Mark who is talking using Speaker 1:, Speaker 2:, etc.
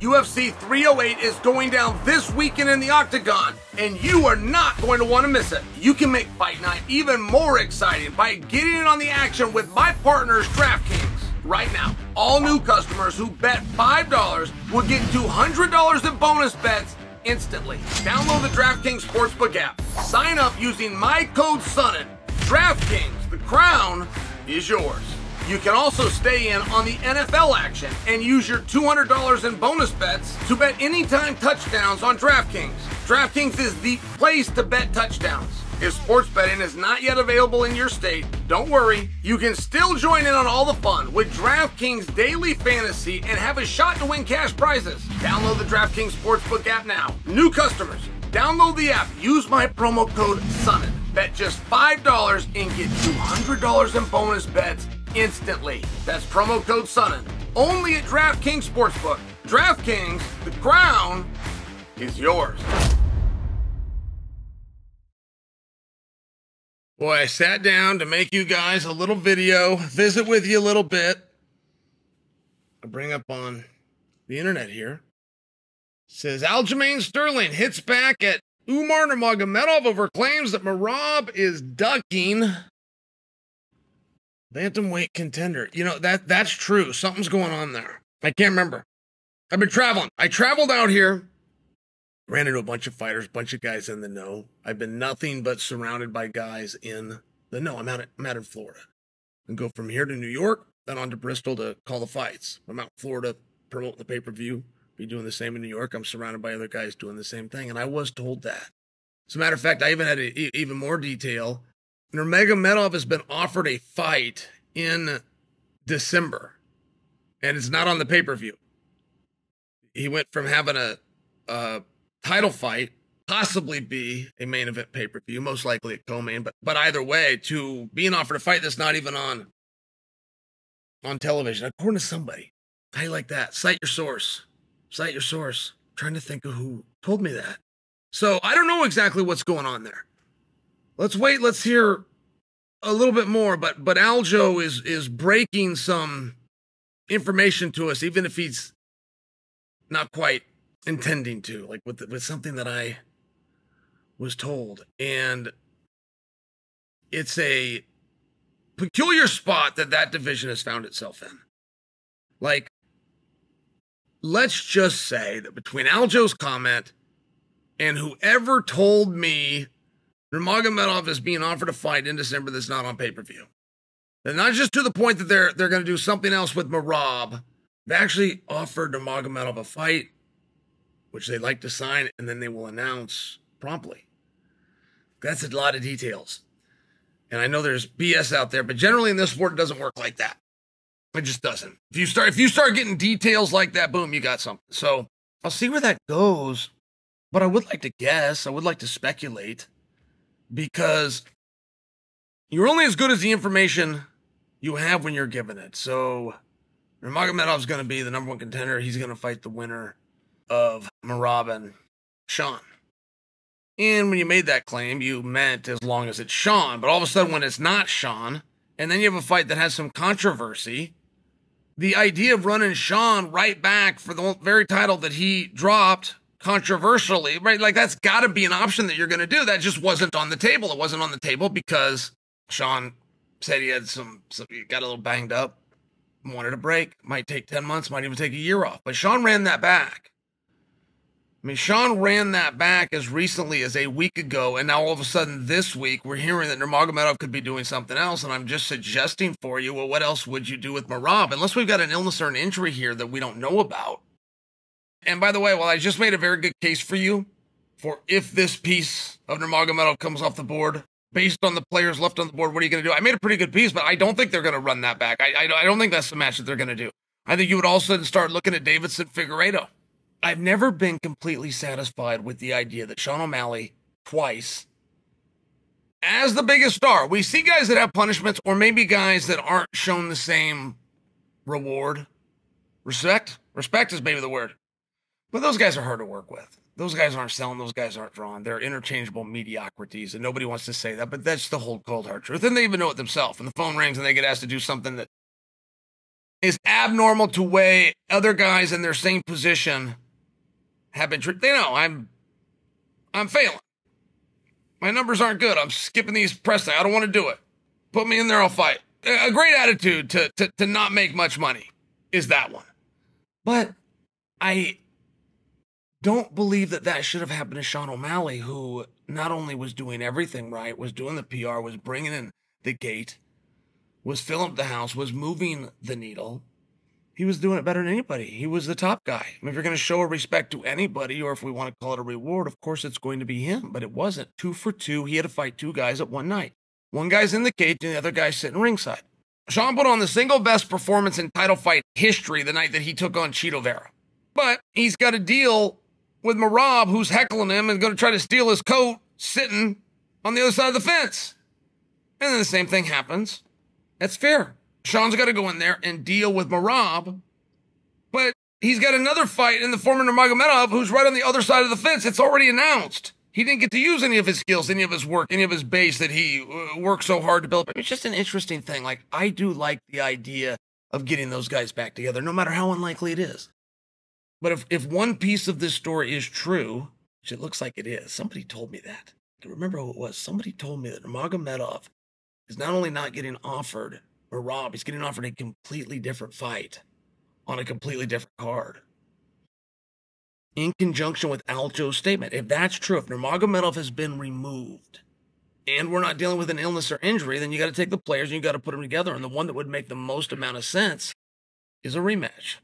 Speaker 1: UFC 308 is going down this weekend in the Octagon, and you are not going to want to miss it. You can make fight night even more exciting by getting in on the action with my partners, DraftKings. Right now, all new customers who bet $5 will get $200 in bonus bets instantly. Download the DraftKings Sportsbook app. Sign up using my code Sonnen. DraftKings, the crown is yours. You can also stay in on the NFL action and use your $200 in bonus bets to bet anytime touchdowns on DraftKings. DraftKings is the place to bet touchdowns. If sports betting is not yet available in your state, don't worry. You can still join in on all the fun with DraftKings Daily Fantasy and have a shot to win cash prizes. Download the DraftKings Sportsbook app now. New customers, download the app. Use my promo code SONNEN. Bet just $5 and get $200 in bonus bets instantly. That's promo code SONNEN. Only at DraftKings Sportsbook. DraftKings, the crown is yours. Boy, I sat down to make you guys a little video, visit with you a little bit. I bring up on the internet here. It says Aljamain Sterling hits back at Umar Nurmagomedov over claims that Merab is ducking bantamweight contender. You know, that's true. Something's going on there. I can't remember. I've been traveling. I traveled out here. Ran into a bunch of fighters, bunch of guys in the know. I've been nothing but surrounded by guys in the know. I'm out in Florida. And go from here to New York, then on to Bristol to call the fights. I'm out in Florida promoting the pay-per-view. Be doing the same in New York. I'm surrounded by other guys doing the same thing. And I was told that. As a matter of fact, I even had even more detail. Nurmagomedov has been offered a fight in December. And it's not on the pay-per-view. He went from having a title fight, possibly be a main event pay-per-view, most likely a co-main, but either way, to being offered a fight that's not even on television, according to somebody. How you like that? Cite your source. Cite your source. I'm trying to think of who told me that. So I don't know exactly what's going on there. Let's wait. Let's hear a little bit more. But Aljo is breaking some information to us, even if he's not quite intending to, like with something that I was told. And it's a peculiar spot that division has found itself in. Like, let's just say that between Aljo's comment and whoever told me Nurmagomedov is being offered a fight in December that's not on pay-per-view, and not just to the point that they're going to do something else with Merab, they actually offered Nurmagomedov a fight which they'd like to sign, and then they will announce promptly. That's a lot of details. And I know there's BS out there, but generally in this sport, it doesn't work like that. It just doesn't. If you start getting details like that, boom, you got something. So I'll see where that goes, but I would like to guess. I would like to speculate, because you're only as good as the information you have when you're given it. So Nurmagomedov's going to be the number one contender. He's going to fight the winner of Merab and Sean. And when you made that claim, you meant as long as it's Sean. But all of a sudden, when it's not Sean, and then you have a fight that has some controversy, the idea of running Sean right back for the very title that he dropped controversially, right? Like, that's got to be an option that you're going to do. That just wasn't on the table. It wasn't on the table because Sean said he had he got a little banged up, wanted a break. Might take 10 months, might even take a year off. But Sean ran that back. I mean, Sean ran that back as recently as a week ago, and now all of a sudden this week, we're hearing that Nurmagomedov could be doing something else, and I'm just suggesting for you, well, what else would you do with Merab? Unless we've got an illness or an injury here that we don't know about. And by the way, while I just made a very good case for you, for if this piece of Nurmagomedov comes off the board, based on the players left on the board, what are you going to do? I made a pretty good piece, but I don't think they're going to run that back. I don't think that's the match that they're going to do. I think you would also start looking at Davidson Figueiredo. I've never been completely satisfied with the idea that Sean O'Malley, twice, as the biggest star, we see guys that have punishments, or maybe guys that aren't shown the same reward. Respect is maybe the word. But those guys are hard to work with. Those guys aren't selling. Those guys aren't drawn. They're interchangeable mediocrities, and nobody wants to say that, but that's the whole cold hard truth. And they even know it themselves. And the phone rings and they get asked to do something that is abnormal to way other guys in their same position have been treated. They know I'm failing. My numbers aren't good. I'm skipping these press things. I don't want to do it. Put me in there, I'll fight. A great attitude to not make much money is that one. But I don't believe that should have happened to Sean O'Malley, who not only was doing everything right, was doing the PR, was bringing in the gate, was filling up the house, was moving the needle. He was doing it better than anybody. He was the top guy. I mean, if you're going to show a respect to anybody, or if we want to call it a reward, of course it's going to be him. But it wasn't. 2 for 2. He had to fight 2 guys at one night. One guy's in the cage and the other guy's sitting ringside. Sean put on the single best performance in title fight history the night that he took on Chito Vera. But he's got a deal with Merab, who's heckling him and going to try to steal his coat, sitting on the other side of the fence. And then the same thing happens. That's fair. Sean's got to go in there and deal with Merab, but he's got another fight in the former Nurmagomedov who's right on the other side of the fence. It's already announced. He didn't get to use any of his skills, any of his work, any of his base that he worked so hard to build. It's just an interesting thing. Like, I do like the idea of getting those guys back together, no matter how unlikely it is. But if one piece of this story is true, which it looks like it is, somebody told me that. I remember who it was. Somebody told me that Nurmagomedov is not only not getting offered Merab, he's getting offered a completely different fight on a completely different card. In conjunction with Aljo's statement, if that's true, if Nurmagomedov has been removed and we're not dealing with an illness or injury, then you got to take the players and you got to put them together. And the one that would make the most amount of sense is a rematch.